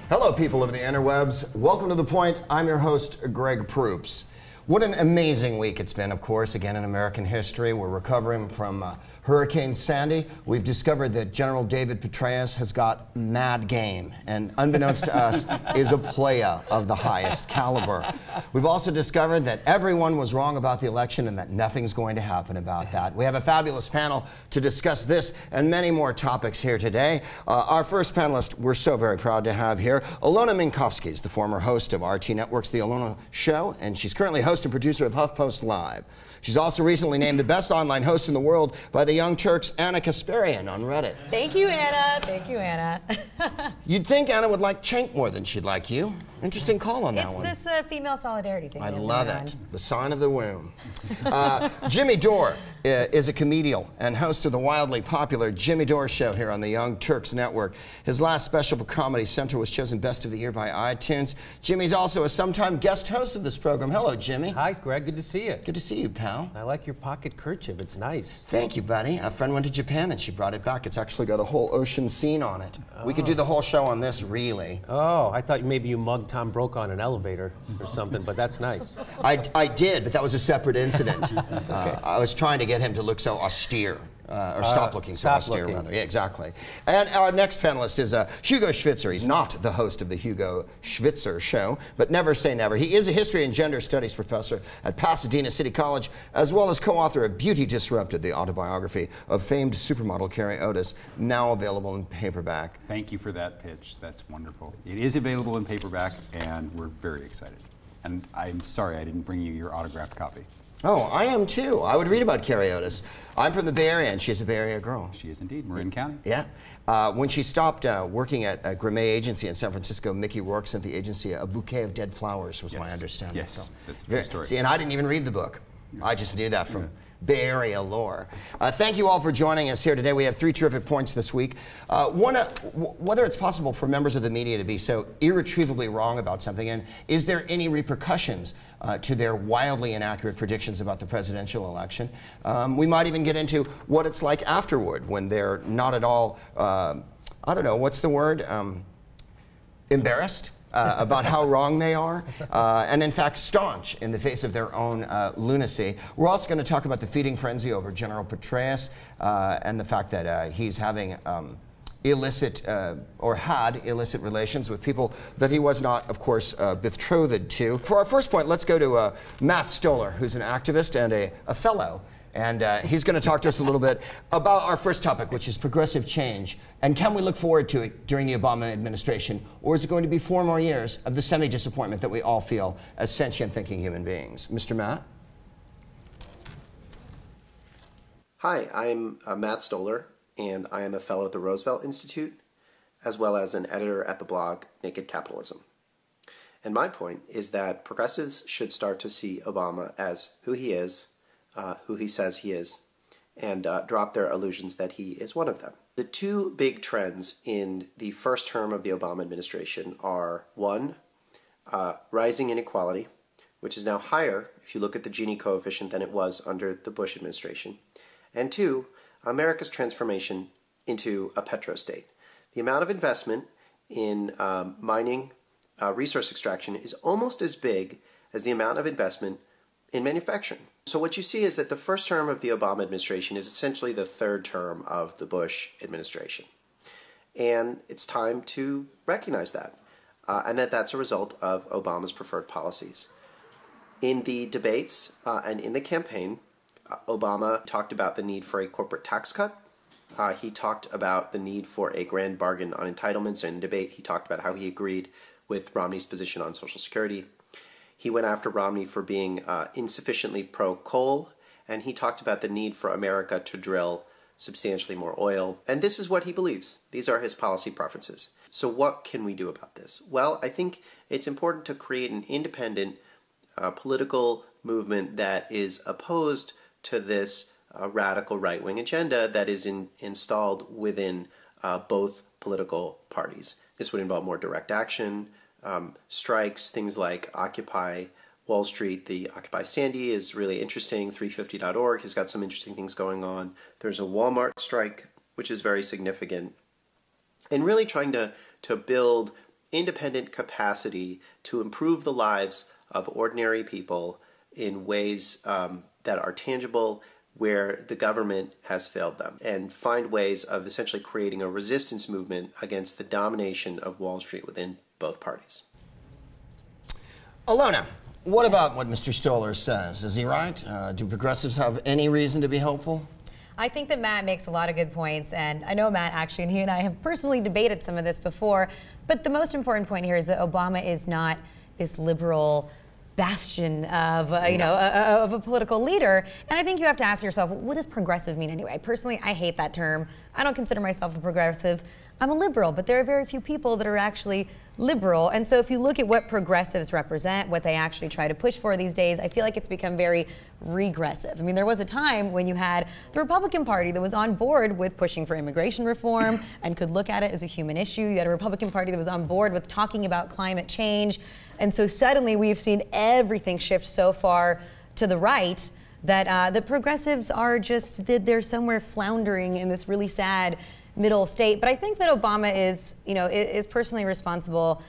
Hello, people of the interwebs. Welcome to The Point. I'm your host, Greg Proops. What an amazing week it's been, of course, again in American history. We're recovering from Hurricane Sandy. We've discovered that General David Petraeus has got mad game, and unbeknownst to us, is a playa of the highest caliber. We've also discovered that everyone was wrong about the election and that nothing's going to happen about that. We have a fabulous panel to discuss this and many more topics here today. Our first panelist we're so very proud to have here, Alyona Minkovski is the former host of RT Network's The Alyona Show, and she's currently host and producer of HuffPost Live. She's also recently named the best online host in the world by the Young Turks' Anna Kasparian on Reddit. Thank you, Anna. Thank you, Anna. You'd think Anna would like Cenk more than she'd like you. Interesting call on that one. It's this female solidarity thing. I love it. The sign of the womb. Jimmy Dore is a comedian and host of the wildly popular Jimmy Dore Show here on the Young Turks Network. His last special for Comedy Central was chosen Best of the Year by iTunes. Jimmy's also a sometime guest host of this program. Hello, Jimmy. Hi, Greg. Good to see you. Good to see you, pal. I like your pocket kerchief. It's nice. Thank you, buddy. A friend went to Japan and she brought it back. It's actually got a whole ocean scene on it. Oh. We could do the whole show on this, really. Oh, I thought maybe you mugged Tom Brokaw on an elevator or something, but that's nice. I did, but that was a separate incident. I was trying to get him to look so austere. Or stop looking so austere, rather. Yeah, exactly. And our next panelist is Hugo Schwyzer. He's not the host of the Hugo Schwyzer Show, but never say never. He is a history and gender studies professor at Pasadena City College, as well as co-author of Beauty Disrupted, the autobiography of famed supermodel Carrie Otis, now available in paperback. Thank you for that pitch. That's wonderful. It is available in paperback, and we're very excited. And I'm sorry I didn't bring you your autographed copy. Oh, I am too. I would read about Carrie Otis. I'm from the Bay Area, and she's a Bay Area girl. She is indeed, Marin County. Yeah. When she stopped working at a Grimet agency in San Francisco, Mickey Rourke sent the agency a bouquet of dead flowers, was my understanding. Yes, so, that's a true story. See, and I didn't even read the book. I just knew that from Bay Area lore. Thank you all for joining us here today. We have three terrific points this week. One, whether it's possible for members of the media to be so irretrievably wrong about something, and is there any repercussions to their wildly inaccurate predictions about the presidential election? We might even get into what it's like afterward when they're not at all, I don't know, what's the word? Embarrassed? About how wrong they are, and in fact staunch in the face of their own lunacy. We're also going to talk about the feeding frenzy over General Petraeus and the fact that he's having illicit or had illicit relations with people that he was not, of course, betrothed to. For our first point, let's go to Matt Stoller, who's an activist and a fellow. And he's going to talk to us a little bit about our first topic, which is progressive change. And can we look forward to it during the Obama administration? Or is it going to be 4 more years of the semi-disappointment that we all feel as sentient thinking human beings? Mr. Matt? Hi, I'm Matt Stoller, and I am a fellow at the Roosevelt Institute, as well as an editor at the blog Naked Capitalism. And my point is that progressives should start to see Obama as who he is, who he says he is, and drop their illusions that he is one of them. The two big trends in the first term of the Obama administration are, one, rising inequality, which is now higher if you look at the Gini coefficient than it was under the Bush administration, and two, America's transformation into a petrostate. The amount of investment in mining, resource extraction is almost as big as the amount of investment in manufacturing. So what you see is that the first term of the Obama administration is essentially the third term of the Bush administration. And it's time to recognize that, and that that's a result of Obama's preferred policies. In the debates and in the campaign, Obama talked about the need for a corporate tax cut. He talked about the need for a grand bargain on entitlements. In debate, he talked about how he agreed with Romney's position on Social Security. He went after Romney for being insufficiently pro-coal, and he talked about the need for America to drill substantially more oil. And this is what he believes. These are his policy preferences. So what can we do about this? Well, I think it's important to create an independent political movement that is opposed to this radical right-wing agenda that is installed within both political parties. This would involve more direct action, strikes, things like Occupy Wall Street. The Occupy Sandy is really interesting. 350.org has got some interesting things going on. There's a Walmart strike, which is very significant. And really trying to build independent capacity to improve the lives of ordinary people in ways that are tangible where the government has failed them, and find ways of essentially creating a resistance movement against the domination of Wall Street within both parties. Alyona, what about what Mr. Stoller says? Is he right? Do progressives have any reason to be hopeful? I think that Matt makes a lot of good points, and I know Matt actually, and he and I have personally debated some of this before, but the most important point here is that Obama is not this liberal bastion of, of a political leader. And I think you have to ask yourself, what does progressive mean anyway? Personally, I hate that term. I don't consider myself a progressive. I'm a liberal, but there are very few people that are actually liberal. And so if you look at what progressives represent, what they actually try to push for these days, I feel like it's become very regressive. I mean, there was a time when you had the Republican Party that was on board with pushing for immigration reform and could look at it as a human issue. You had a Republican Party that was on board with talking about climate change. And so suddenly we've seen everything shift so far to the right that the progressives are just, they're somewhere floundering in this really sad middle state. But I think that Obama is, is personally responsible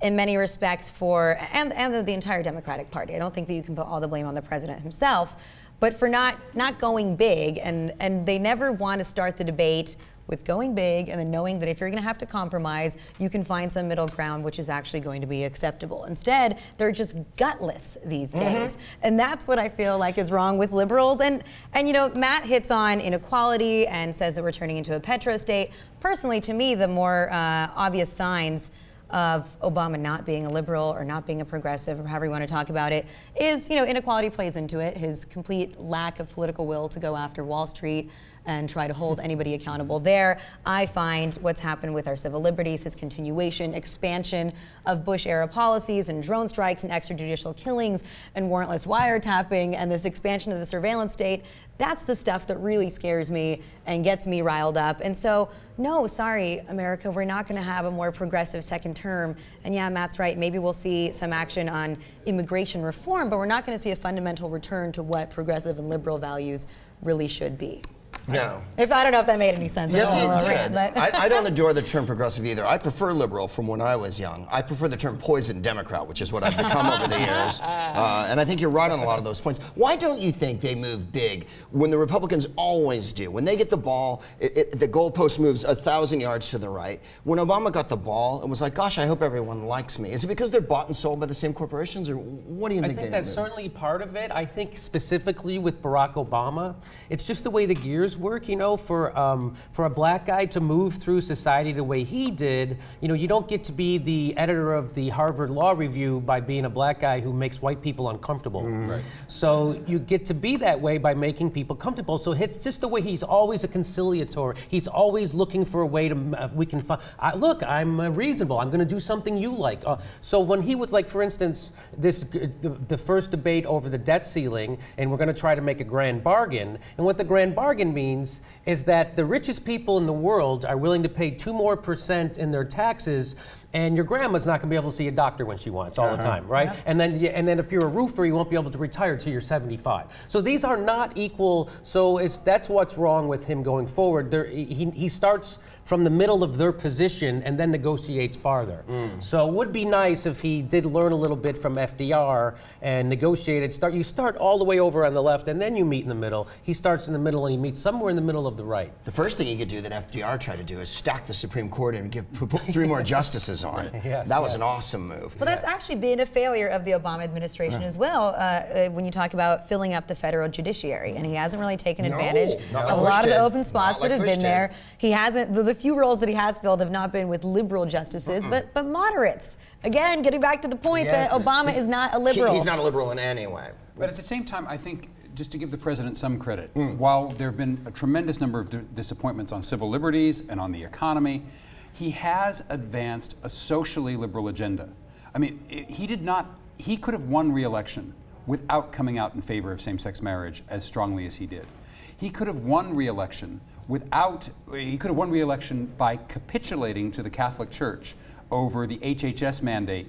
in many respects for, and the entire Democratic Party. I don't think that you can put all the blame on the president himself, but for not going big, and they never want to start the debate with going big and then knowing that if you're going to have to compromise, you can find some middle ground which is actually going to be acceptable. Instead, they're just gutless these days. And that's what I feel like is wrong with liberals. And Matt hits on inequality and says that we're turning into a petro state. Personally, to me, the more obvious signs of Obama not being a liberal or not being a progressive, or however you want to talk about it, is, inequality plays into it. His complete lack of political will to go after Wall Street and try to hold anybody accountable there. I find what's happened with our civil liberties, his continuation, expansion of Bush-era policies and drone strikes and extrajudicial killings and warrantless wiretapping and this expansion of the surveillance state, that's the stuff that really scares me and gets me riled up. And so, no, sorry, America, we're not going to have a more progressive second term. And yeah, Matt's right, maybe we'll see some action on immigration reform, but we're not going to see a fundamental return to what progressive and liberal values really should be. No. I don't know if that made any sense. Yes, it did. I don't adore the term progressive either. I prefer liberal from when I was young. I prefer the term poison Democrat, which is what I've become over the years. And I think you're right on a lot of those points. Why don't you think they move big when the Republicans always do? When they get the ball, the goalpost moves 1,000 yards to the right. When Obama got the ball, it was like, gosh, I hope everyone likes me. Is it because they're bought and sold by the same corporations, or what do you think? I think that's certainly part of it. I think specifically with Barack Obama, it's just the way the gears work, for a black guy to move through society the way he did, you don't get to be the editor of the Harvard Law Review by being a black guy who makes white people uncomfortable. Right. So you get to be that way by making people comfortable. So it's just the way he's always a conciliator. He's always looking for a way to, we can find, look, I'm reasonable. I'm going to do something you like. So when he was like, for instance, the first debate over the debt ceiling, and we're going to try to make a grand bargain, and what the grand bargain means is that the richest people in the world are willing to pay 2% more in their taxes, and your grandma's not going to be able to see a doctor when she wants all the time, right? Yeah. And then if you're a roofer, you won't be able to retire till you're 75. So these are not equal. So that's what's wrong with him going forward. He starts from the middle of their position and then negotiates farther. So it would be nice if he did learn a little bit from FDR and negotiated. You start all the way over on the left and then you meet in the middle. He starts in the middle and he meets somewhere in the middle of the right. The first thing he could do that FDR tried to do is stack the Supreme Court and give 3 more justices on. Yes, that was an awesome move. Well, that's actually been a failure of the Obama administration as well, when you talk about filling up the federal judiciary. And he hasn't really taken advantage of a lot of the open spots that have been there. He hasn't, the few roles that he has filled have not been with liberal justices, but moderates. Again, getting back to the point that Obama is not a liberal. He's not a liberal in any way. But at the same time, I think, just to give the president some credit, while there have been a tremendous number of disappointments on civil liberties and on the economy, he has advanced a socially liberal agenda. I mean, he could have won re-election without coming out in favor of same-sex marriage as strongly as he did. He could have won re-election by capitulating to the Catholic Church over the HHS mandate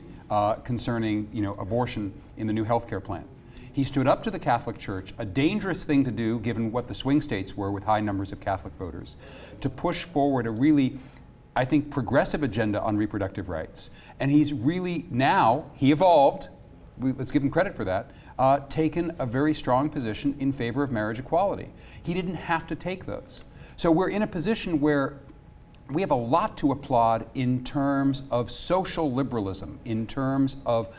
concerning, abortion in the new health care plan. He stood up to the Catholic Church, a dangerous thing to do given what the swing states were with high numbers of Catholic voters, to push forward a really I think, progressive agenda on reproductive rights. And he's really now, he evolved, let's give him credit for that, taken a very strong position in favor of marriage equality. He didn't have to take those. So we're in a position where we have a lot to applaud in terms of social liberalism, in terms of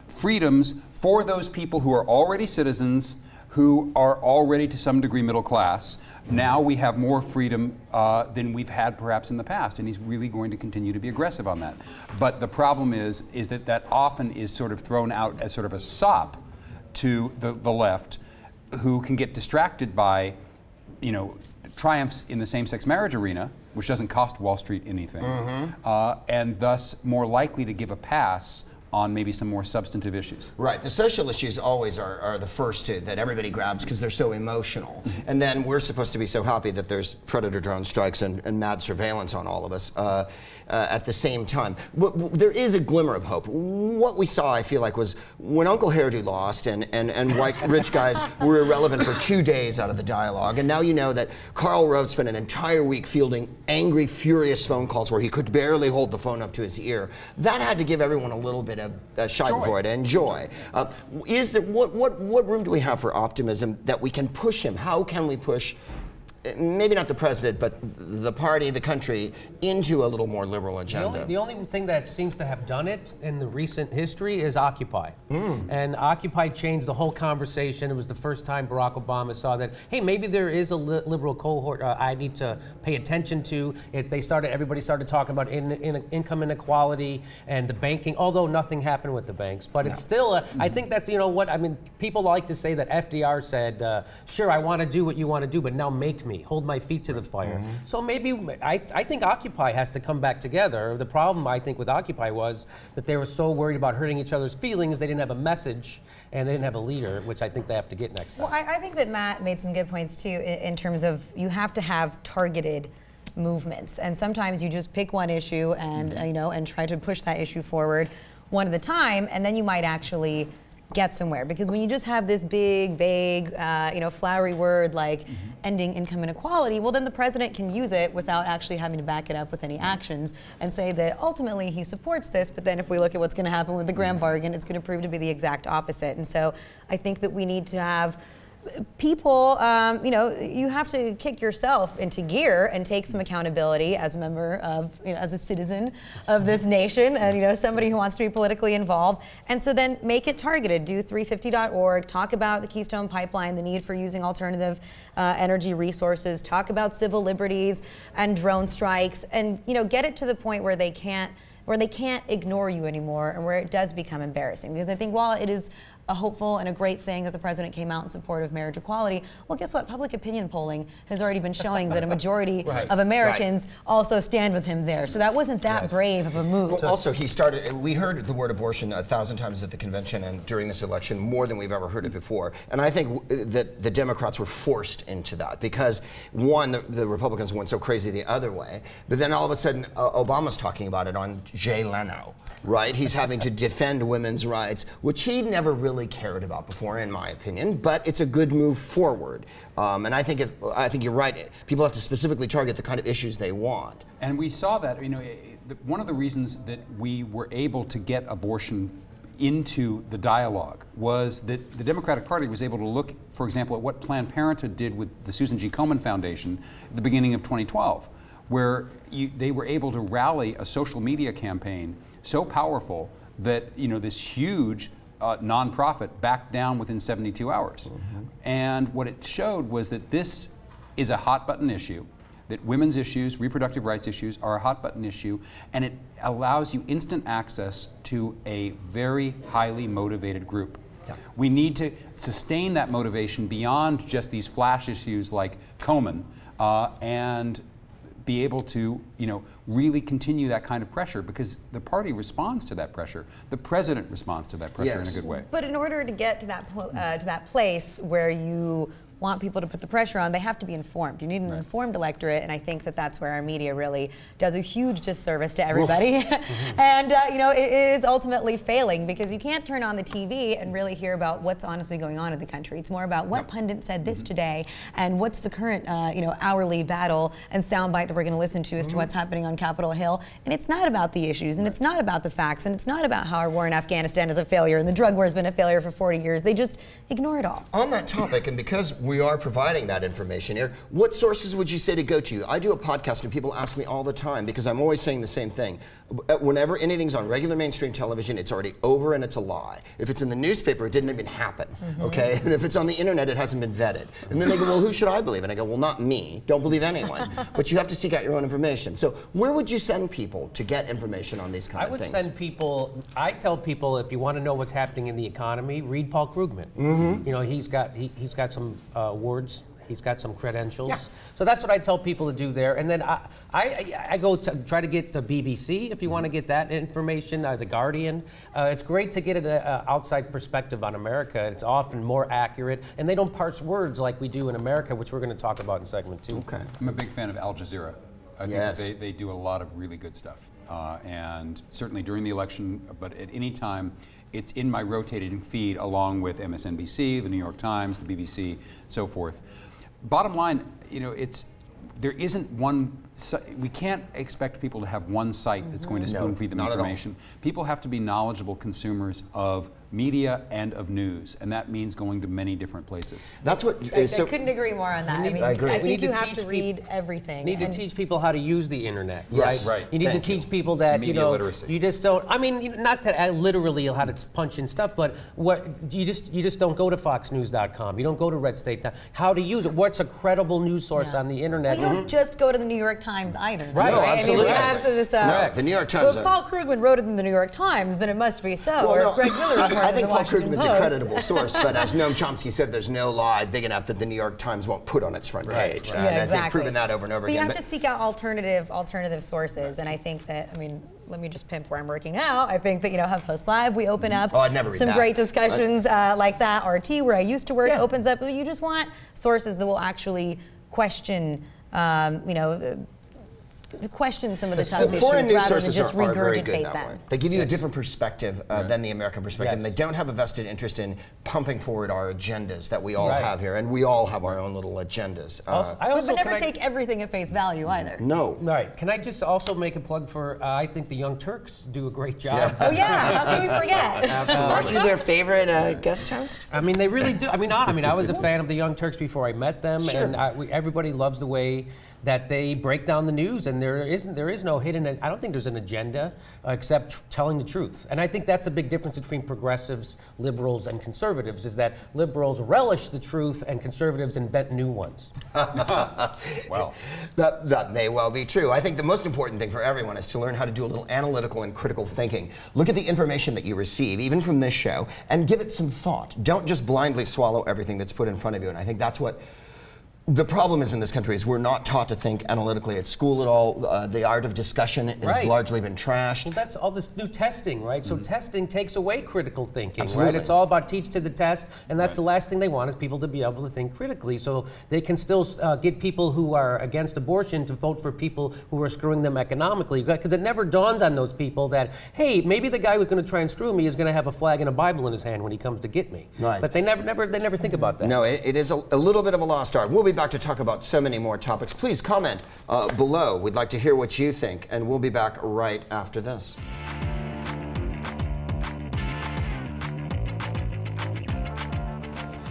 freedoms for those people who are already citizens, who are already to some degree middle class. Now we have more freedom than we've had perhaps in the past, and he's really going to continue to be aggressive on that. But the problem is that that often is sort of thrown out as sort of a sop to the left, who can get distracted by, you know, triumphs in the same-sex marriage arena, which doesn't cost Wall Street anything, and thus more likely to give a pass on maybe some more substantive issues. Right, the social issues always are the first two that everybody grabs because they're so emotional. And then we're supposed to be so happy that there's predator drone strikes and mad surveillance on all of us at the same time. There is a glimmer of hope. What we saw, I feel like, was when Uncle Hairdo lost and white rich guys were irrelevant for 2 days out of the dialogue, and now you know that Karl Rove spent an entire week fielding angry, furious phone calls where he could barely hold the phone up to his ear. That had to give everyone a little bit of schadenfreude and joy. Is there, what room do we have for optimism that we can push him? How can we push, maybe not the president, but the party, the country, into a little more liberal agenda? The only thing that seems to have done it in the recent history is Occupy. And Occupy changed the whole conversation. It was the first time Barack Obama saw that, hey, maybe there is a liberal cohort I need to pay attention to. Everybody started talking about income inequality and the banking, although nothing happened with the banks. But it's still, I think that's, you know what, I mean, people like to say that FDR said, sure, I want to do what you want to do, but now make me. Hold my feet to the fire. So maybe, I think Occupy has to come back together. The problem, I think, with Occupy was that they were so worried about hurting each other's feelings, they didn't have a message, and they didn't have a leader, which I think they have to get next time. Well, I think that Matt made some good points, too, in terms of you have to have targeted movements. And sometimes you just pick one issue and, you know, and try to push that issue forward one at a time, and then you might actually get somewhere. Because when you just have this big, vague, you know, flowery word like ending income inequality, well, then the president can use it without actually having to back it up with any actions and say that ultimately he supports this, but then if we look at what's going to happen with the Graham bargain, it's going to prove to be the exact opposite. And so I think that we need to have people, you know, you have to kick yourself into gear and take some accountability as a member of, you know, as a citizen of this nation, and, you know, somebody who wants to be politically involved. And so then make it targeted. Do 350.org, talk about the Keystone Pipeline, the need for using alternative energy resources, talk about civil liberties and drone strikes, and, you know, get it to the point where they can't ignore you anymore and where it does become embarrassing. Because I think while it is a hopeful and a great thing that the president came out in support of marriage equality, well, guess what? Public opinion polling has already been showing that a majority of Americans also stand with him there. So that wasn't that brave of a move. Well, also, we heard the word abortion 1,000 times at the convention and during this election, more than we've ever heard it before. And I think that the Democrats were forced into that because, one, the Republicans went so crazy the other way, but then all of a sudden, Obama's talking about it on Jay Leno. Right, he's having to defend women's rights, which he never really cared about before, in my opinion. But it's a good move forward, and I think you're right. People have to specifically target the kind of issues they want. And we saw that. You know, one of the reasons that we were able to get abortion into the dialogue was that the Democratic Party was able to look, for example, at what Planned Parenthood did with the Susan G. Komen Foundation at the beginning of 2012, where they were able to rally a social media campaign so powerful that, you know, this huge nonprofit backed down within 72 hours. And what it showed was that this is a hot button issue, that women's issues, reproductive rights issues are a hot button issue, and it allows you instant access to a very highly motivated group. We need to sustain that motivation beyond just these flash issues like Komen, and be able to, you know, really continue that kind of pressure, because the party responds to that pressure. The president responds to that pressure in a good way. But in order to get to that place where you want people to put the pressure on, they have to be informed. You need an informed electorate, and I think that that's where our media really does a huge disservice to everybody. And you know, it is ultimately failing because you can't turn on the TV and really hear about what's honestly going on in the country. It's more about what pundit said this today and what's the current you know, hourly battle and soundbite that we're going to listen to as to what's happening on Capitol Hill. And it's not about the issues, and it's not about the facts, and it's not about how our war in Afghanistan is a failure and the drug war has been a failure for 40 years. They just ignore it all. On that topic, and because we are providing that information here, what sources would you say to go to? I do a podcast and people ask me all the time because I'm always saying the same thing. Whenever anything's on regular mainstream television, it's already over and it's a lie. If it's in the newspaper, it didn't even happen, okay? And if it's on the internet, it hasn't been vetted. And then they go, well, who should I believe? And I go, well, not me. Don't believe anyone. But you have to seek out your own information. So where would you send people to get information on these kind of things? I would send people, I tell people, if you want to know what's happening in the economy, read Paul Krugman. You know, he's got some awards. He's got some credentials. So that's what I tell people to do there. And then I go to try to get the BBC if you want to get that information, The Guardian. It's great to get an outside perspective on America. It's often more accurate, and they don't parse words like we do in America, which we're going to talk about in segment 2. Okay. I'm a big fan of Al Jazeera. I think they do a lot of really good stuff. And certainly during the election, but at any time, it's in my rotating feed along with MSNBC, the New York Times, the BBC, so forth. Bottom line, you know, there isn't one, we can't expect people to have one site that's going to spoon feed them information. People have to be knowledgeable consumers of media and of news, and that means going to many different places. That's what I couldn't agree more on that. I agree. I think you have to read everything. You need to teach people how to use the internet, yes. right? You need to teach people that media you know literacy. You just don't. I mean, not that literally how to punch in stuff, but what you just don't go to FoxNews.com. You don't go to RedState. How to use it? What's a credible news source on the internet? Well, you don't just go to the New York Times either. Right. No, absolutely. I mean, we have this, no, the New York Times. Well, if Paul Krugman wrote it in the New York Times, then it must be so. Well, or no, if Greg Miller reported I think in the Paul Washington Krugman's Post. a credible source, but as Noam Chomsky said, there's no lie big enough that the New York Times won't put on its front page. Yeah, and exactly. they've proven that over and over but again. You have to seek out alternative sources, and I think that, I mean, let me just pimp where I'm working now. I think that, you know, HuffPost Live, we open up some great discussions like that. RT, where I used to work, opens up. You just want sources that will actually question, you know, question some of the tough issues rather than just regurgitate them. They give you a different perspective than the American perspective, and they don't have a vested interest in pumping forward our agendas that we all have here, and we all have our own little agendas. But never take everything at face value either. No. Right. Can I just also make a plug for, I think the Young Turks do a great job. Oh yeah, how can we forget? Aren't you their favorite guest host? I mean, they really do. I mean, I was a fan of the Young Turks before I met them, and everybody loves the way that they break down the news, and there is no hidden. I don't think there's an agenda except telling the truth. And I think that's the big difference between progressives, liberals, and conservatives, is that liberals relish the truth and conservatives invent new ones. Well, that may well be true. I think the most important thing for everyone is to learn how to do a little analytical and critical thinking. Look at the information that you receive, even from this show, and give it some thought. Don't just blindly swallow everything that's put in front of you. And I think that's what the problem is in this country, is we're not taught to think analytically at school at all. The art of discussion has largely been trashed. Well, that's all this new testing, right? So testing takes away critical thinking, Absolutely. right? It's all about teach to the test, and that's the last thing they want, is people to be able to think critically. So they can still get people who are against abortion to vote for people who are screwing them economically, because it never dawns on those people that, hey, maybe the guy who's going to try and screw me is going to have a flag and a Bible in his hand when he comes to get me. Right. But they never think about that. No, it is a little bit of a lost art. We'll be back to talk about so many more topics. Please comment below. We'd like to hear what you think, and we'll be back right after this.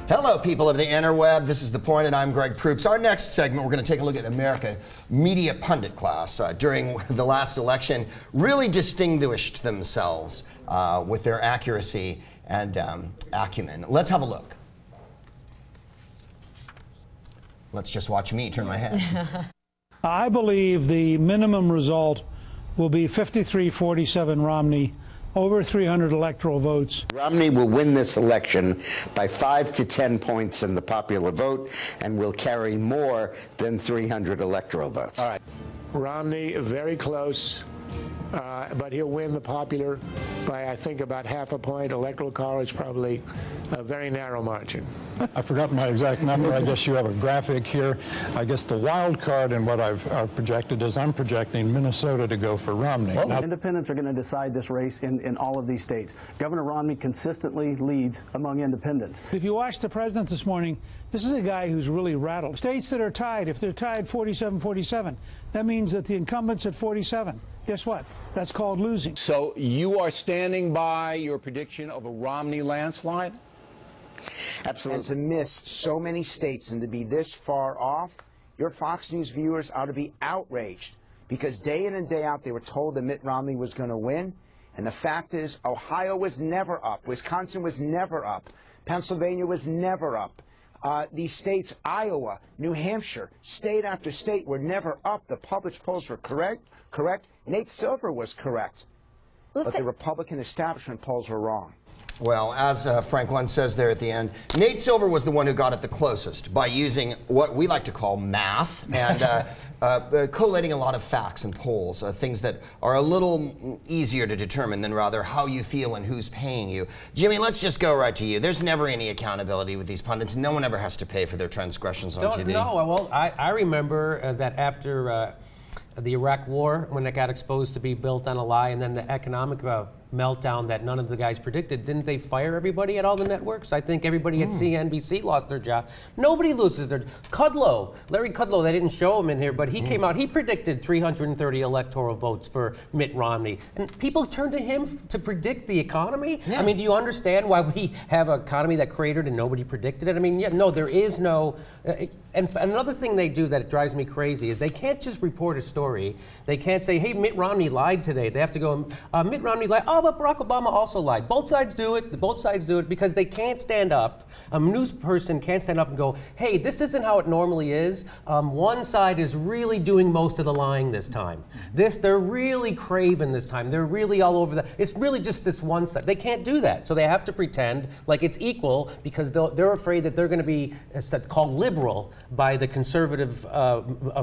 Hello, people of the interweb. This is The Point, and I'm Greg Proops. Our next segment, we're going to take a look at America media pundit class during the last election really distinguished themselves with their accuracy and acumen. Let's have a look. Let's just watch me turn my head. I believe the minimum result will be 53-47 Romney, over 300 electoral votes. Romney will win this election by 5 to 10 points in the popular vote and will carry more than 300 electoral votes. All right. Romney, very close. but he'll win the popular by, I think, about half a point. Electoral College, probably a very narrow margin. I forgot my exact number. I guess you have a graphic here. I guess the wild card in what I've projected is I'm projecting Minnesota to go for Romney. Now, independents are going to decide this race in all of these states. Governor Romney consistently leads among independents. If you watch the president this morning, this is a guy who's really rattled. States that are tied, if they're tied 47-47, that means that the incumbent's at 47. Guess what? That's called losing. So you are standing by your prediction of a Romney landslide? Absolutely. And to miss so many states and to be this far off, your Fox News viewers ought to be outraged, because day in and day out they were told that Mitt Romney was going to win, and the fact is Ohio was never up, Wisconsin was never up, Pennsylvania was never up. These states, Iowa, New Hampshire, state after state, were never up. The published polls were correct. Nate Silver was correct. But the Republican establishment polls were wrong. Well, as Franklin says there at the end, Nate Silver was the one who got it the closest by using what we like to call math and collating a lot of facts and polls, things that are a little easier to determine than rather how you feel and who's paying you. Jimmy, let's just go right to you. There's never any accountability with these pundits. No one ever has to pay for their transgressions on TV. No, well, I remember that after the Iraq War, when it got exposed to be built on a lie, and then the economic meltdown that none of the guys predicted, didn't they fire everybody at all the networks? I think everybody at CNBC lost their job. Nobody loses their Kudlow, Larry Kudlow, they didn't show him in here, but he came out, he predicted 330 electoral votes for Mitt Romney. And people turned to him to predict the economy? Yeah. I mean, do you understand why we have an economy that cratered and nobody predicted it? I mean, yeah, no, there is no... and another thing they do that drives me crazy is they can't just report a story. They can't say, hey, Mitt Romney lied today. They have to go, Mitt Romney lied. Oh, but Barack Obama also lied. Both sides do it. Both sides do it because they can't stand up. A news person can't stand up and go, hey, this isn't how it normally is. One side is really doing most of the lying this time. They're really craven this time. They're really all over it's really just this one side. They can't do that. So they have to pretend like it's equal because they're afraid that they're going to be called liberal by the conservative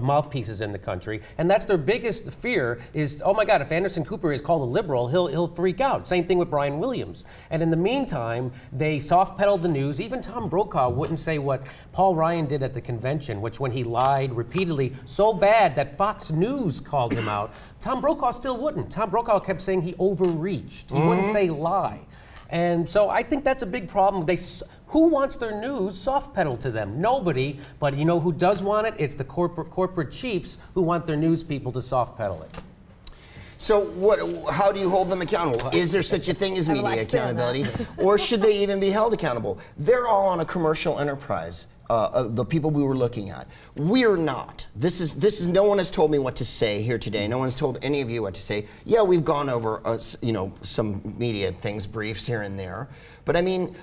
mouthpieces in the country. And that's their biggest fear is, oh my God, if Anderson Cooper is called a liberal, he'll freak out. Same thing with Brian Williams. And in the meantime, they soft pedaled the news. Even Tom Brokaw wouldn't say what Paul Ryan did at the convention, which when he lied repeatedly so bad that Fox News called him out, Tom Brokaw still wouldn't. Tom Brokaw kept saying he overreached. He wouldn't say lie. And so I think that's a big problem. Who wants their news soft pedaled to them? Nobody. But you know who does want it? It's the corporate chiefs who want their news people to soft pedal it. So how do you hold them accountable? Is there such a thing as media accountability? Or should they even be held accountable? They're all on a commercial enterprise. The people we were looking at. We're not. This is. No one has told me what to say here today. No one's told any of you what to say. Yeah, we've gone over some media things, briefs here and there. But I mean,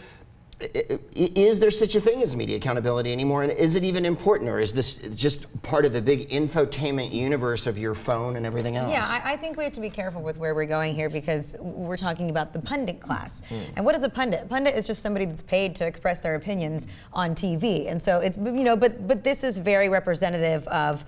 is there such a thing as media accountability anymore? And is it even important, or is this just part of the big infotainment universe of your phone and everything else? Yeah, I think we have to be careful with where we're going here because we're talking about the pundit class. And what is a pundit? A pundit is just somebody that's paid to express their opinions on TV. And so it's, but this is very representative of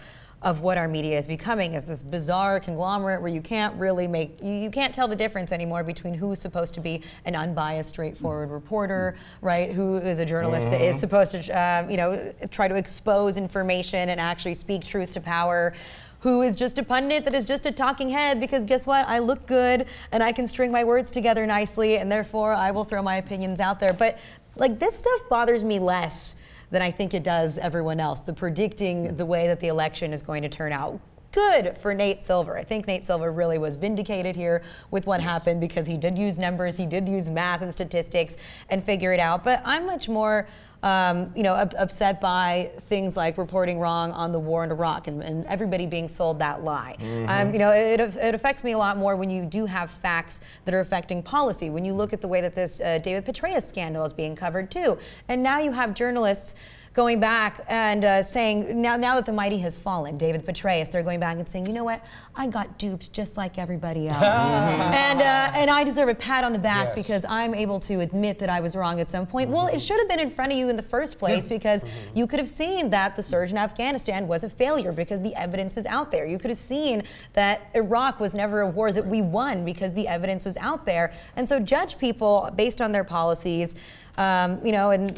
what our media is becoming, as this bizarre conglomerate where you can't really you can't tell the difference anymore between who's supposed to be an unbiased, straightforward reporter, right? Who is a journalist that is supposed to, try to expose information and actually speak truth to power. Who is just a pundit that is just a talking head because guess what? I look good and I can string my words together nicely and therefore I will throw my opinions out there. But like this stuff bothers me less than I think it does everyone else, the predicting the way that the election is going to turn out. Good for Nate Silver. I think Nate Silver really was vindicated here with what happened because he did use numbers, he did use math and statistics and figure it out. But I'm much more upset by things like reporting wrong on the war in Iraq and everybody being sold that lie. It affects me a lot more when you do have facts that are affecting policy. When you look at the way that this David Petraeus scandal is being covered too. And now you have journalists going back and saying, now that the mighty has fallen, David Petraeus, they're going back and saying, you know what, I got duped just like everybody else. and I deserve a pat on the back because I'm able to admit that I was wrong at some point. Well, it should have been in front of you in the first place because you could have seen that the surge in Afghanistan was a failure because the evidence is out there. You could have seen that Iraq was never a war that we won because the evidence was out there. And so judge people based on their policies. You know, and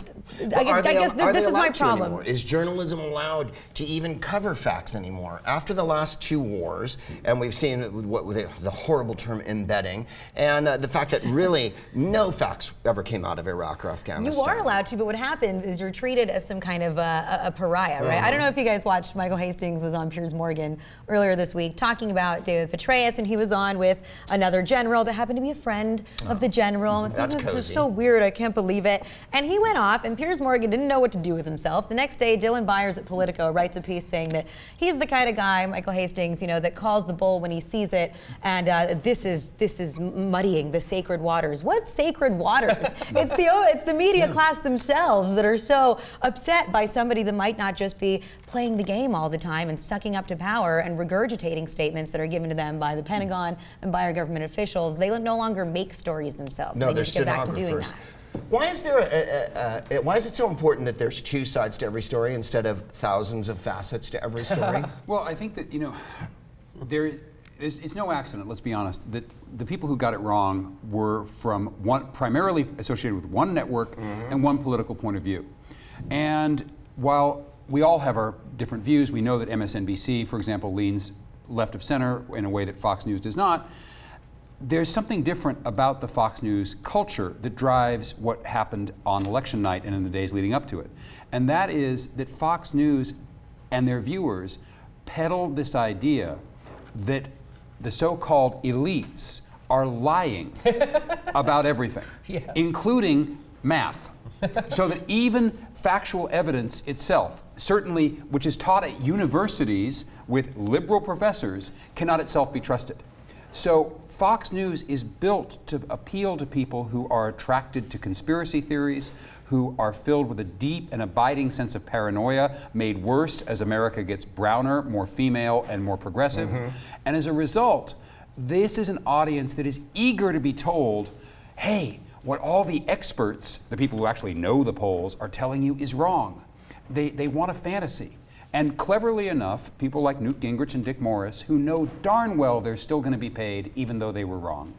I guess this is my problem. Anymore? Is journalism allowed to even cover facts anymore? After the last 2 wars, and we've seen the horrible term embedding, and the fact that really no facts ever came out of Iraq or Afghanistan. You are allowed to, but what happens is you're treated as some kind of a pariah, right? I don't know if you guys watched, Michael Hastings was on Piers Morgan earlier this week talking about David Petraeus, and he was on with another general that happened to be a friend of the general. That's cozy. It's just so weird, I can't believe it. And he went off, and Piers Morgan didn't know what to do with himself. The next day, Dylan Byers at Politico writes a piece saying that he's the kind of guy, Michael Hastings, you know, that calls the bull when he sees it, and this is muddying the sacred waters. What sacred waters? It's the media class themselves that are so upset by somebody that might not just be playing the game all the time and sucking up to power and regurgitating statements that are given to them by the Pentagon and by our government officials. They no longer make stories themselves. No, they they're need to get back to doing stenographers. that. Why is there why is it so important that there's 2 sides to every story instead of thousands of facets to every story? Well, I think that, you know, it's no accident, let's be honest, that the people who got it wrong were primarily associated with one network and one political point of view. And while we all have our different views, we know that MSNBC, for example, leans left of center in a way that Fox News does not. There's something different about the Fox News culture that drives what happened on election night and in the days leading up to it. And that is that Fox News and their viewers peddle this idea that the so-called elites are lying about everything, including math. So that even factual evidence itself, certainly which is taught at universities with liberal professors, cannot itself be trusted. So Fox News is built to appeal to people who are attracted to conspiracy theories, who are filled with a deep and abiding sense of paranoia, made worse as America gets browner, more female, and more progressive. And as a result, this is an audience that is eager to be told, hey, what all the experts, the people who actually know the polls, are telling you is wrong. They want a fantasy. And cleverly enough, people like Newt Gingrich and Dick Morris, who know darn well they're still going to be paid even though they were wrong,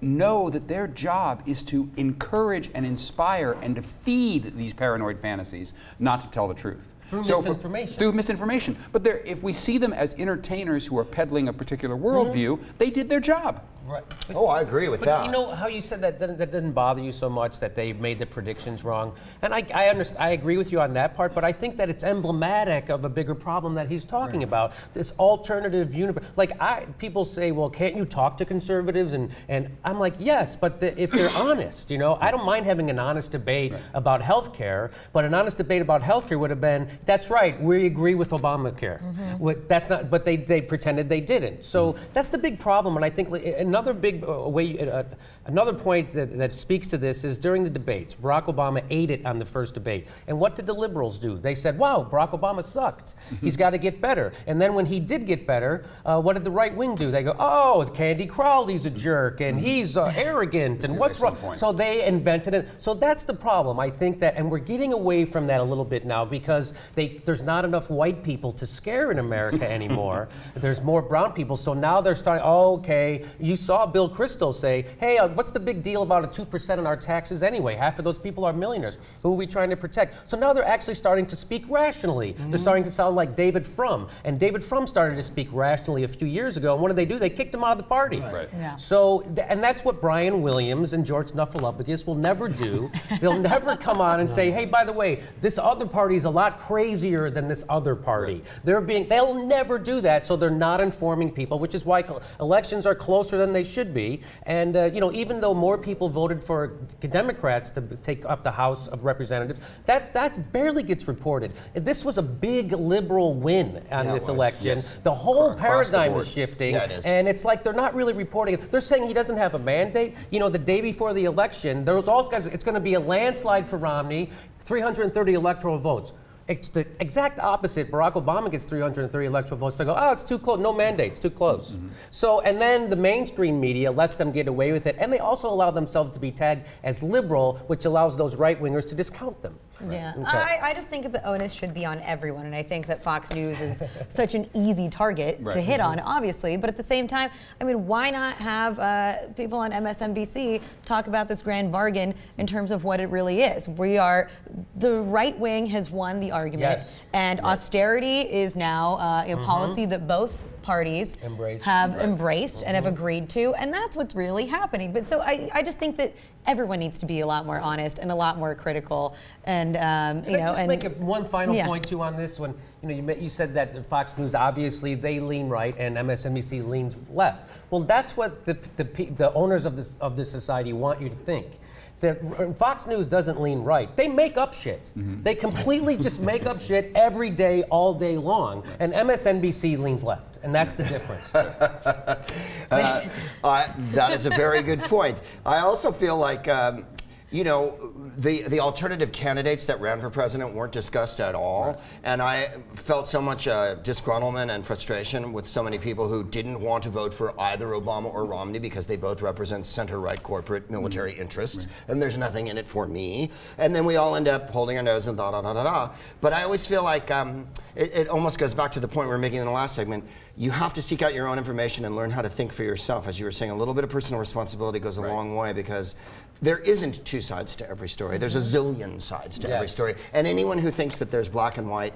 know that their job is to encourage and inspire and to feed these paranoid fantasies, not to tell the truth. Through misinformation. Through misinformation. But if we see them as entertainers who are peddling a particular worldview, they did their job. Right. Oh, I agree with that. You know how you said that didn't bother you so much that they made the predictions wrong, and I understand. I agree with you on that part, but I think that it's emblematic of a bigger problem that he's talking about. This alternative universe. Like people say, well, can't you talk to conservatives? And I'm like, yes, but if they're honest, you know, I don't mind having an honest debate about health care, but an honest debate about health care would have been, that's right, we agree with Obamacare. That's not, but they pretended they didn't. So that's the big problem, and I think another big another point that speaks to this is during the debates, Barack Obama ate it on the first debate. And what did the liberals do? They said, wow, Barack Obama sucked. He's got to get better. And then when he did get better, what did the right wing do? They go, oh, Candy Crowley's a jerk, and he's arrogant, and what's wrong? So they invented it. So that's the problem. I think that, and we're getting away from that a little bit now because there's not enough white people to scare in America anymore. There's more brown people. So now they're starting, okay, you saw Bill Kristol say, hey, what's the big deal about a 2% on our taxes anyway? Half of those people are millionaires. Who are we trying to protect? So now they're actually starting to speak rationally. They're starting to sound like David Frum. And David Frum started to speak rationally a few years ago. And what did they do? They kicked him out of the party. So, and that's what Brian Williams and George Snuffleupagus will never do. They'll never come on and say, hey, by the way, this other party is a lot crazier than this other party. They'll never do that, so they're not informing people, which is why elections are closer than they should be. And you know, even though more people voted for Democrats to take up the House of Representatives, that barely gets reported. This was a big liberal win on this election. The whole paradigm is shifting, and it's like they're not really reporting it. They're saying he doesn't have a mandate. You know, the day before the election, there was all guys. It's going to be a landslide for Romney, 330 electoral votes. It's the exact opposite. Barack Obama gets 330 electoral votes. They go, oh, it's too close. No mandates, too close. So, and then the mainstream media lets them get away with it, and they also allow themselves to be tagged as liberal, which allows those right-wingers to discount them. Yeah, Okay. I just think that the onus should be on everyone, and I think that Fox News is such an easy target to hit on, obviously, but at the same time, I mean, why not have people on MSNBC talk about this grand bargain in terms of what it really is? The right wing has won the argument, and austerity is now a policy that both parties have embraced and have agreed to, and that's what's really happening. But so I just think that everyone needs to be a lot more honest and a lot more critical. And you know, just make one final point too on this one. You know, you said that Fox News, obviously they lean right and MSNBC leans left. Well, that's what the owners of this society want you to think. That Fox News doesn't lean right. They make up shit. They completely just make up shit every day, all day long. And MSNBC leans left, and that's the difference. That is a very good point. I also feel like, you know, the alternative candidates that ran for president weren't discussed at all. And I felt so much disgruntlement and frustration with so many people who didn't want to vote for either Obama or Romney because they both represent center-right corporate military interests, and there's nothing in it for me. And then we all end up holding our nose and da-da-da-da-da. But I always feel like it almost goes back to the point we were making in the last segment. You have to seek out your own information and learn how to think for yourself. As you were saying, a little bit of personal responsibility goes a long way, because there isn't two sides to every story. There's a zillion sides to every story. And anyone who thinks that there's black and white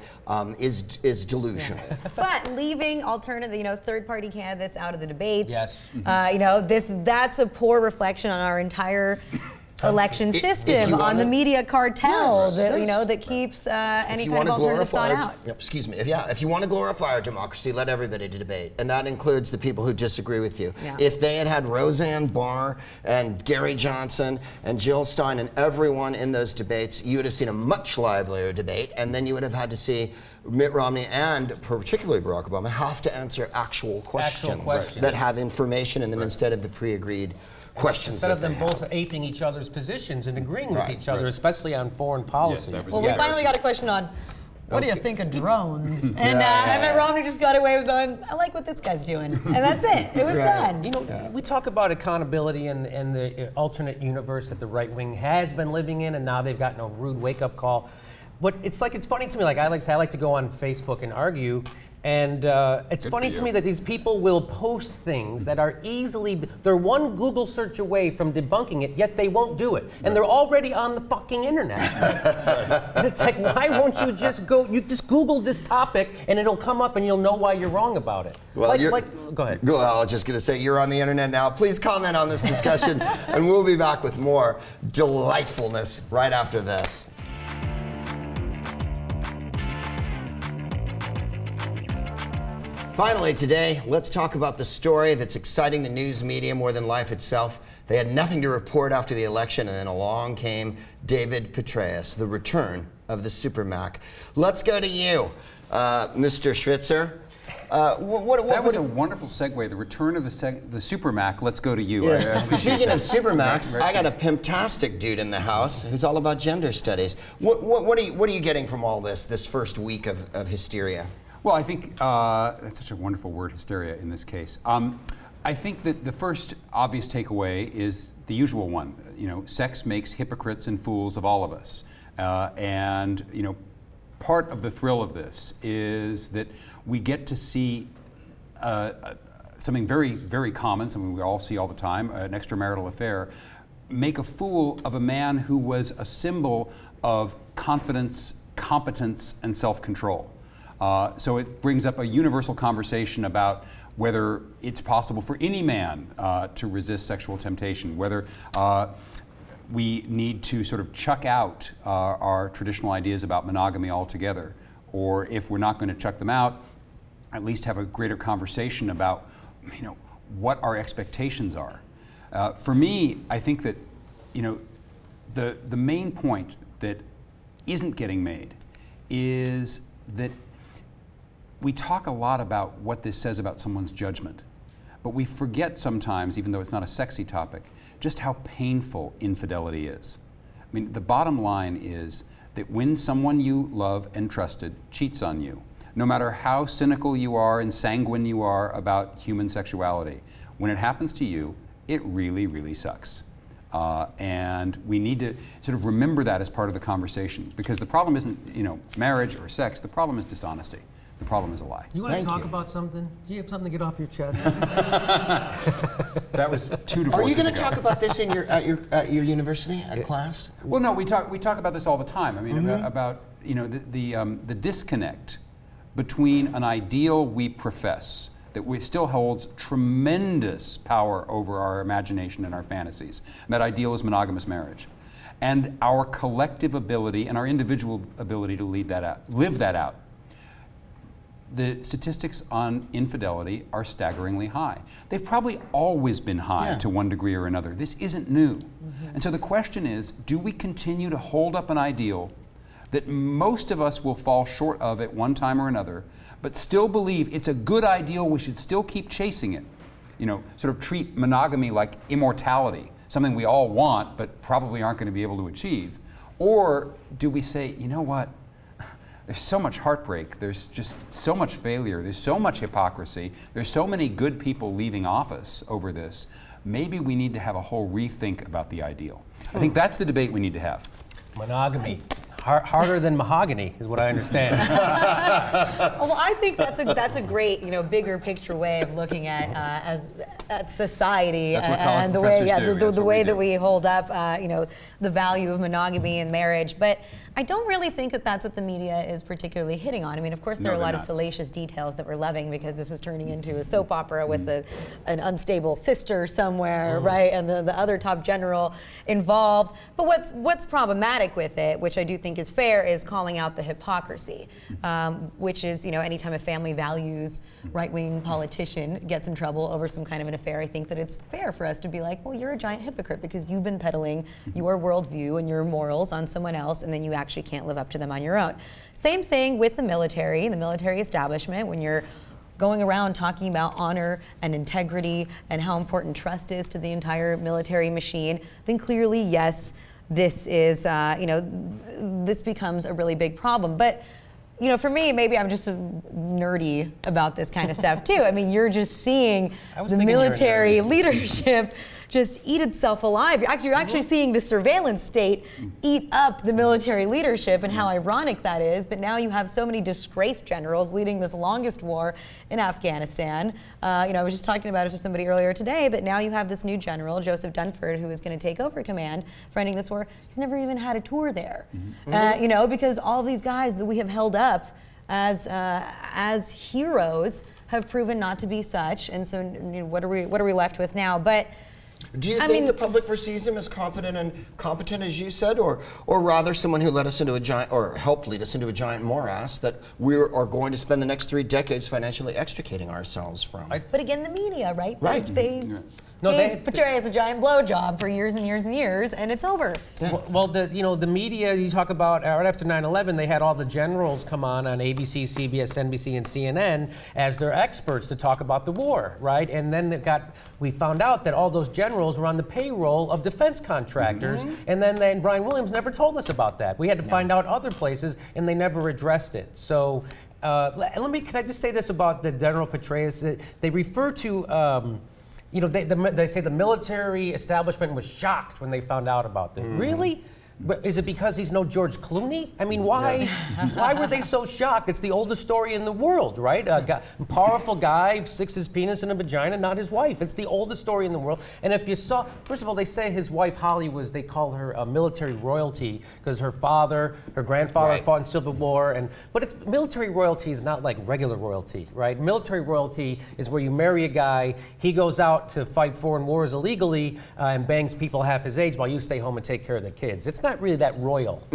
is delusional. But leaving alternative, you know, third-party candidates out of the debates, you know, that's a poor reflection on our entire election system, on the media cartel that you know that keeps any kind of alternative thought out. Excuse me. If you want to glorify our democracy, let everybody debate, and that includes the people who disagree with you. If they had Roseanne Barr and Gary Johnson and Jill Stein and everyone in those debates, you would have seen a much livelier debate, and then you would have had to see Mitt Romney and particularly Barack Obama have to answer actual questions that have information in them instead of the pre-agreed questions. Instead of them both aping each other's positions and agreeing with each other, especially on foreign policy. Well, we finally got a question on, what do you think of drones? And Mitt Romney just got away with going, I like what this guy's doing. And that's it. It was done. You know, we talk about accountability and the alternate universe that the right wing has been living in, and now they've gotten a rude wake-up call. But it's funny to me, like I like to go on Facebook and argue, and it's funny to me that these people will post things that are they're one Google search away from debunking it, yet they won't do it. And they're already on the fucking internet. And it's like, why won't you just Google this topic and it'll come up and you'll know why you're wrong about it. Well, go ahead. Well, I was just going to say, you're on the internet now. Please comment on this discussion, and we'll be back with more delightfulness right after this. Finally today, let's talk about the story that's exciting the news media more than life itself. They had nothing to report after the election, and then along came David Petraeus, the return of the Super Mac. Let's go to you, Mr. Schwyzer. That was a wonderful segue. The return of the Super Mac. Let's go to you. Speaking of Super Macs, I got a pimptastic dude in the house who's all about gender studies. What are you getting from all this first week of hysteria? Well, I think that's such a wonderful word, hysteria, in this case. I think that the first obvious takeaway is the usual one. You know, sex makes hypocrites and fools of all of us. And, you know, part of the thrill of this is that we get to see something very, very common, something we all see all the time, an extramarital affair, make a fool of a man who was a symbol of confidence, competence, and self-control. So it brings up a universal conversation about whether it's possible for any man to resist sexual temptation, whether we need to sort of chuck out our traditional ideas about monogamy altogether, or if we're not going to chuck them out, at least have a greater conversation about, you know, what our expectations are. For me, I think that, you know, the main point that isn't getting made is that we talk a lot about what this says about someone's judgment, but we forget sometimes, even though it's not a sexy topic, just how painful infidelity is. I mean, the bottom line is that when someone you love and trusted cheats on you, no matter how cynical you are and sanguine you are about human sexuality, when it happens to you, it really, really sucks. And we need to sort of remember that as part of the conversation, because the problem isn't, you know, marriage or sex. The problem is dishonesty. The problem is a lie. You want to talk about something? Do you have something to get off your chest? That was 2 divorces ago. Are you going to talk about this in at your university, at class? Well, no, we talk about this all the time. I mean, about you know the disconnect between an ideal we profess that we still holds tremendous power over our imagination and our fantasies. And that ideal is monogamous marriage, and our collective ability and our individual ability to live that out. The statistics on infidelity are staggeringly high. They've probably always been high to one degree or another. This isn't new. And so the question is, do we continue to hold up an ideal that most of us will fall short of at one time or another, but still believe it's a good ideal, we should still keep chasing it? You know, sort of treat monogamy like immortality, something we all want but probably aren't going to be able to achieve. Or do we say, you know what? There's so much heartbreak, there's just so much failure, there's so much hypocrisy, there's so many good people leaving office over this. Maybe we need to have a whole rethink about the ideal. I think that's the debate we need to have. Monogamy. Harder than mahogany is what I understand. Well, I think that's a great, you know, bigger picture way of looking at society and the way the way that we hold up, you know, the value of monogamy and marriage. But I don't really think that that's what the media is particularly hitting on. I mean, of course, there are a lot of salacious details that we're loving because this is turning into a soap opera with an unstable sister somewhere, right, and the other top general involved. But what's problematic with it, which I do think is fair, is calling out the hypocrisy, which is, you know, anytime a family values right-wing politician gets in trouble over some kind of an affair, I think that it's fair for us to be like, well, you're a giant hypocrite because you've been peddling your worldview and your morals on someone else, and then you actually can't live up to them on your own. Same thing with the military establishment. When you're going around talking about honor and integrity and how important trust is to the entire military machine, then clearly, yes, this is, you know, this becomes a really big problem. But, you know, for me, maybe I'm just nerdy about this kind of stuff too. I mean, you're just seeing the military leadership just eat itself alive. You're actually seeing the surveillance state eat up the military leadership, and how ironic that is. But now you have so many disgraced generals leading this longest war in Afghanistan. You know, I was just talking about it to somebody earlier today, that now you have this new general, Joseph Dunford, who is going to take over command for ending this war. He's never even had a tour there. You know, because all of these guys that we have held up as heroes have proven not to be such. And so, you know, what are we left with now? But do you think the public perceives him as confident and competent, as you said, or rather someone who led us into a giant, or helped lead us into a giant morass that we are going to spend the next 3 decades financially extricating ourselves from? But again, the media, right? Right. They gave Petraeus a giant blowjob for years and years and years, and it's over. Yeah. Well, the media, you talk about right after 9/11, they had all the generals come on ABC, CBS, NBC, and CNN as their experts to talk about the war, right? And then we found out that all those generals were on the payroll of defense contractors, and then Brian Williams never told us about that. We had to find out other places, and they never addressed it. So can I just say this about the General Petraeus? They refer to. You know, they say the military establishment was shocked when they found out about this. Really? But is it because he's no George Clooney? I mean, why? Why were they so shocked? It's the oldest story in the world, right? A powerful guy sticks his penis in a vagina, not his wife. It's the oldest story in the world. And if you saw, first of all, they say his wife Holly they call her military royalty because her grandfather fought in Civil War. But it's military royalty is not like regular royalty, right? Military royalty is where you marry a guy, he goes out to fight foreign wars illegally and bangs people half his age while you stay home and take care of the kids. It's not really that royal.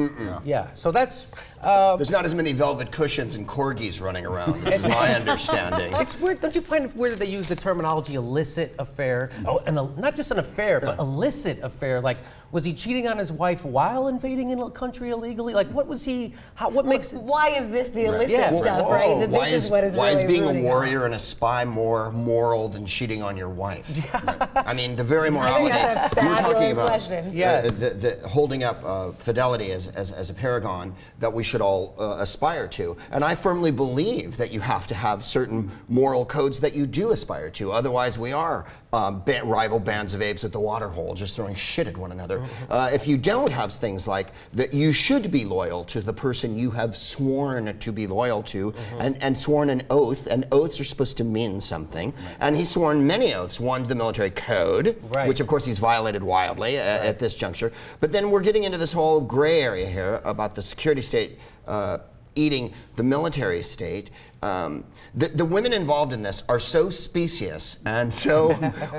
Yeah, so that's... There's not as many velvet cushions and corgis running around, is my understanding. It's weird, don't you find it weird that they use the terminology illicit affair? Oh, and not just an affair, but illicit affair. Like, Was he cheating on his wife while invading a country illegally? Like, what was he? What makes it? Why is this the illicit Yeah. stuff, right? That Why this is what is why really is being a ruining it. warrior and a spy more moral than cheating on your wife? I mean, the very morality. that's a You were talking fabulous about question. Yes. the holding up fidelity as a paragon that we should all aspire to. And I firmly believe that you have to have certain moral codes that you do aspire to. Otherwise, we are rival bands of apes at the water hole, just throwing shit at one another. If you don't have things like that, you should be loyal to the person you have sworn to be loyal to, and sworn an oath, and oaths are supposed to mean something. And he's sworn many oaths, one, the military code, which of course he's violated wildly at this juncture. But then we're getting into this whole gray area here about the security state eating the military state. The women involved in this are so specious and so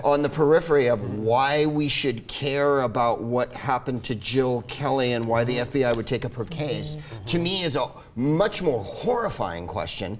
on the periphery of why we should care about what happened to Jill Kelly and why the FBI would take up her case, to me is a much more horrifying question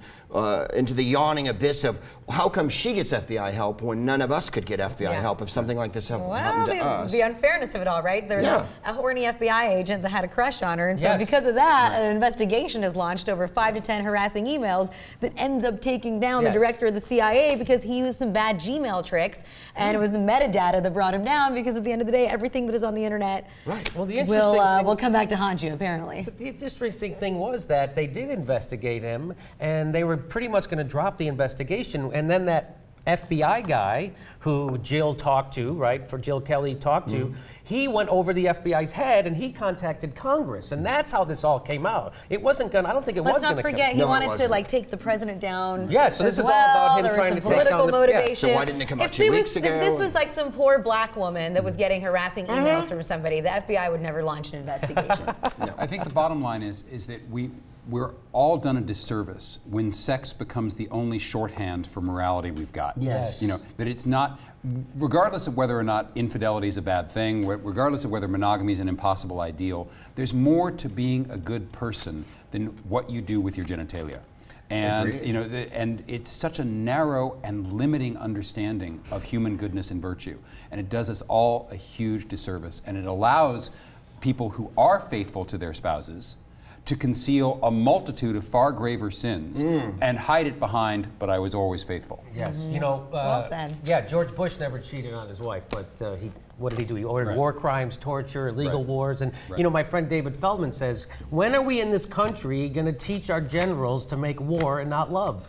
into the yawning abyss of how come she gets FBI help when none of us could get FBI help if something like this happened to us? The unfairness of it all, right? There's a horny FBI agent that had a crush on her, and so because of that, an investigation is launched over 5 to 10 harassing emails that ends up taking down the director of the CIA because he used some bad Gmail tricks, and it was the metadata that brought him down, because at the end of the day, everything that is on the internet will come back to haunt you, apparently. The interesting thing was that they did investigate him, and they were pretty much going to drop the investigation, and then that FBI guy who Jill talked to, Jill Kelly talked to, he went over the FBI's head and he contacted Congress, and that's how this all came out. It wasn't gonna. I don't think it was gonna. Let's not forget he wanted to take the president down. Yeah, so this is all about him trying to take down the motivation. So why didn't it come out 2 weeks ago? If this was like some poor black woman that was getting harassing emails from somebody, the FBI would never launch an investigation. I think the bottom line is that we're all done a disservice when sex becomes the only shorthand for morality we've got. Yes. You know, that it's not, regardless of whether or not infidelity is a bad thing, regardless of whether monogamy is an impossible ideal, there's more to being a good person than what you do with your genitalia. And and it's such a narrow and limiting understanding of human goodness and virtue, and it does us all a huge disservice, and it allows people who are faithful to their spouses to conceal a multitude of far graver sins and hide it behind, but I was always faithful. Yes, well said. Yeah, George Bush never cheated on his wife, but what did he do? He ordered war crimes, torture, illegal wars, and my friend David Feldman says, when are we in this country going to teach our generals to make war and not love?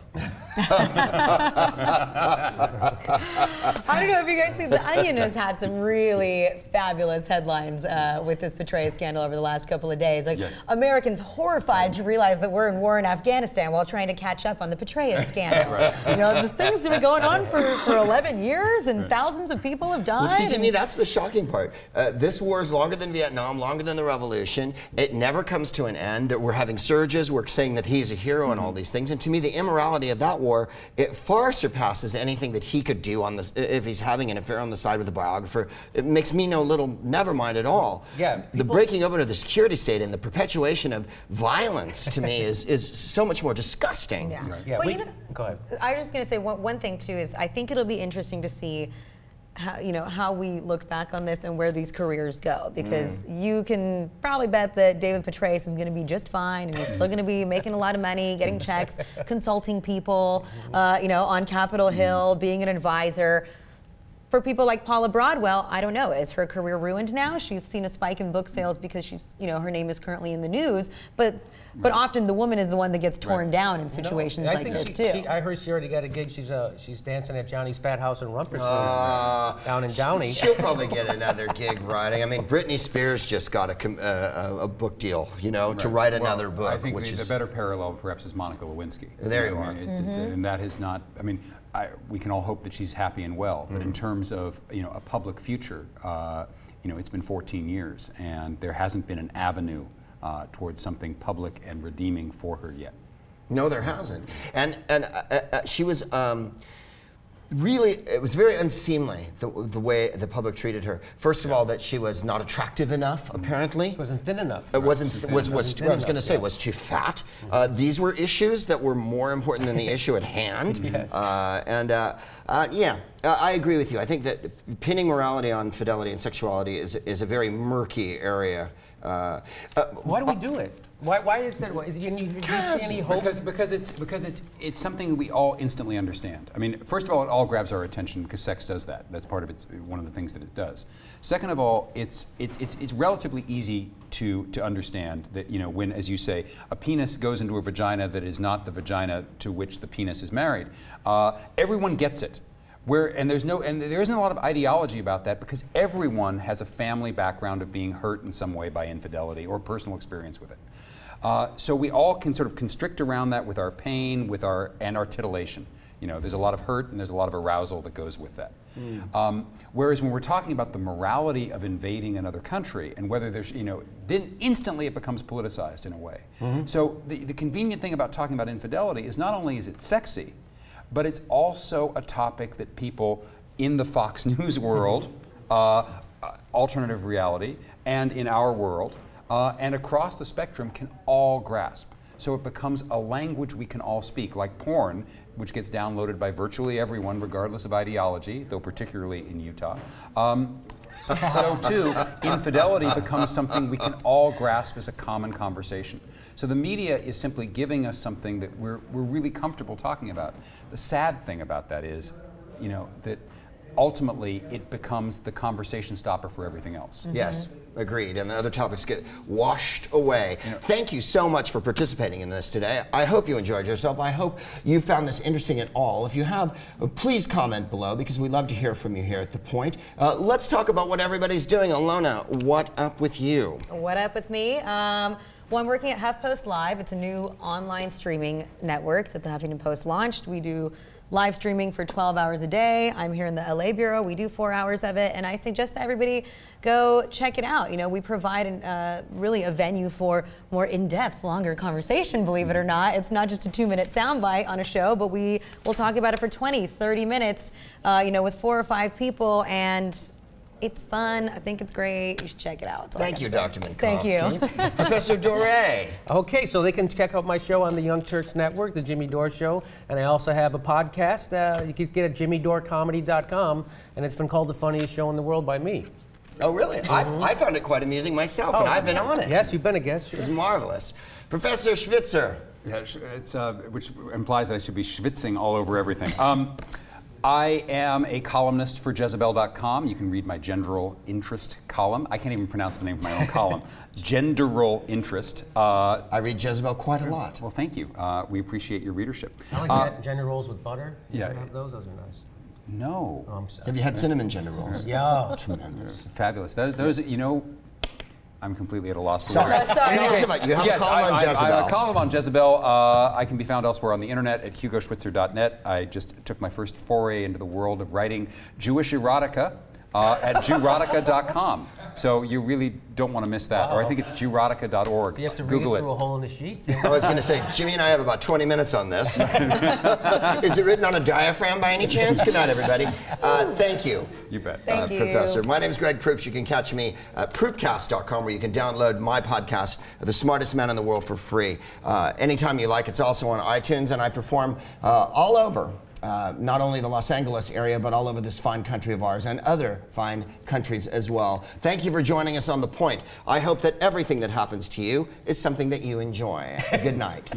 I don't know if you guys see, The Onion has had some really fabulous headlines with this Petraeus scandal over the last couple of days. Americans horrified to realize that we're in war in Afghanistan while trying to catch up on the Petraeus scandal. This thing's been going on for 11 years, and thousands of people have died. Well, see, to me, that's the shocking part. This war is longer than Vietnam, longer than the Revolution. It never comes to an end. We're having surges. We're saying that he's a hero and all these things. And to me, the immorality of that war, it far surpasses anything that he could do on this, if he's having an affair on the side with the biographer. It makes me no little never mind at all. Yeah, the breaking open of the security state and the perpetuation of violence to me is so much more disgusting. Yeah. Right. Yeah. Well, go ahead. I was just going to say one thing too is I think it'll be interesting to see how we look back on this and where these careers go, because you can probably bet that David Petraeus is going to be just fine, and he's still going to be making a lot of money, getting checks, consulting people, on Capitol Hill, being an advisor. For people like Paula Broadwell, I don't know, is her career ruined now? She's seen a spike in book sales because she's, her name is currently in the news, but often the woman is the one that gets torn down in situations like this too. I heard she already got a gig. She's dancing at Johnny's Fat House in Rumpus down in Downey. She'll probably get another gig writing. I mean, Britney Spears just got a book deal, to write another book. I think the better parallel perhaps is Monica Lewinsky. There you are. And that has not, we can all hope that she's happy and well, but in terms of a public future, it's been 14 years and there hasn't been an avenue towards something public and redeeming for her yet. No, there hasn't. And she was really, it was very unseemly, the way the public treated her. First of all, that she was not attractive enough, apparently. She wasn't thin enough. It wasn't, I was going to say, was she fat? These were issues that were more important than the issue at hand. Yes. I agree with you. I think that pinning morality on fidelity and sexuality is a very murky area. Why do we do it? Why is that? Do you see any hope? Because it's something we all instantly understand. I mean, first of all, it all grabs our attention because sex does that. That's part of it. One of the things that it does. Second of all, it's relatively easy to understand that, you know, when, as you say, a penis goes into a vagina that is not the vagina to which the penis is married. Everyone gets it. There isn't a lot of ideology about that because everyone has a family background of being hurt in some way by infidelity or personal experience with it. So we all can sort of constrict around that with our pain, and our titillation. You know, there's a lot of hurt and there's a lot of arousal that goes with that. Whereas when we're talking about the morality of invading another country and whether there's, you know, then instantly it becomes politicized in a way. So the convenient thing about talking about infidelity is not only is it sexy, but it's also a topic that people in the Fox News world, alternative reality, and in our world, and across the spectrum can all grasp. So it becomes a language we can all speak, like porn, which gets downloaded by virtually everyone, regardless of ideology, though particularly in Utah. So too, infidelity becomes something we can all grasp as a common conversation. So the media is simply giving us something that we're really comfortable talking about. The sad thing about that is, you know, that ultimately it becomes the conversation stopper for everything else. Yes, agreed. And the other topics get washed away. You know, thank you so much for participating in this today. I hope you enjoyed yourself. I hope you found this interesting at all. If you have, please comment below because we'd love to hear from you here at The Point. Let's talk about what everybody's doing. Alyona, what up with you? What up with me? Well, I'm working at HuffPost Live. It's a new online streaming network that the Huffington Post launched. We do live streaming for 12 hours a day. I'm here in the LA bureau. We do 4 hours of it, and I suggest that everybody go check it out. You know, we provide really a venue for more in-depth, longer conversation, believe it or not. It's not just a 2-minute soundbite on a show, but we will talk about it for 20, 30 minutes, you know, with 4 or 5 people, and it's fun. I think it's great. You should check it out. Thank you, Dr. Minkovski. Thank you. Professor Dore. Okay, so they can check out my show on the Young Turks Network, the Jimmy Dore Show, and I also have a podcast you can get at jimmydorecomedy.com, and it's been called the funniest show in the world by me. Oh, really? I found it quite amusing myself, and I've been on it. Yes, you've been a guest. It's marvelous. Professor Schwyzer. Yeah, it's, which implies that I should be schwitzing all over everything. I am a columnist for Jezebel.com. You can read my general interest column. I can't even pronounce the name of my own column. General interest. I read Jezebel quite a lot. Well, thank you. We appreciate your readership. I like gender rolls with butter. Yeah. You have those are nice. No. Oh, have you had cinnamon gender rolls? Yeah. Tremendous. Fabulous. Those, you know, I'm completely at a loss for Sorry. words. Tell us about, you have a column on Jezebel. I have a column on Jezebel. I can be found elsewhere on the internet at hugoschwyzer.net. I just took my first foray into the world of writing Jewish erotica at Jewrotica.com. So you really don't want to miss that. Or I think it's Jewrotica.org. Do you have to Google read it through a hole in the sheet? I was going to say, Jimmy and I have about 20 minutes on this. Is it written on a diaphragm by any chance? Good night, everybody. Thank you. You bet. Thank you. Professor. My name is Greg Proops. You can catch me at Proopcast.com, where you can download my podcast, The Smartest Man in the World, for free. Anytime you like. It's also on iTunes, and I perform all over. Not only the Los Angeles area, but all over this fine country of ours and other fine countries as well. Thank you for joining us on The Point. I hope that everything that happens to you is something that you enjoy. Good night.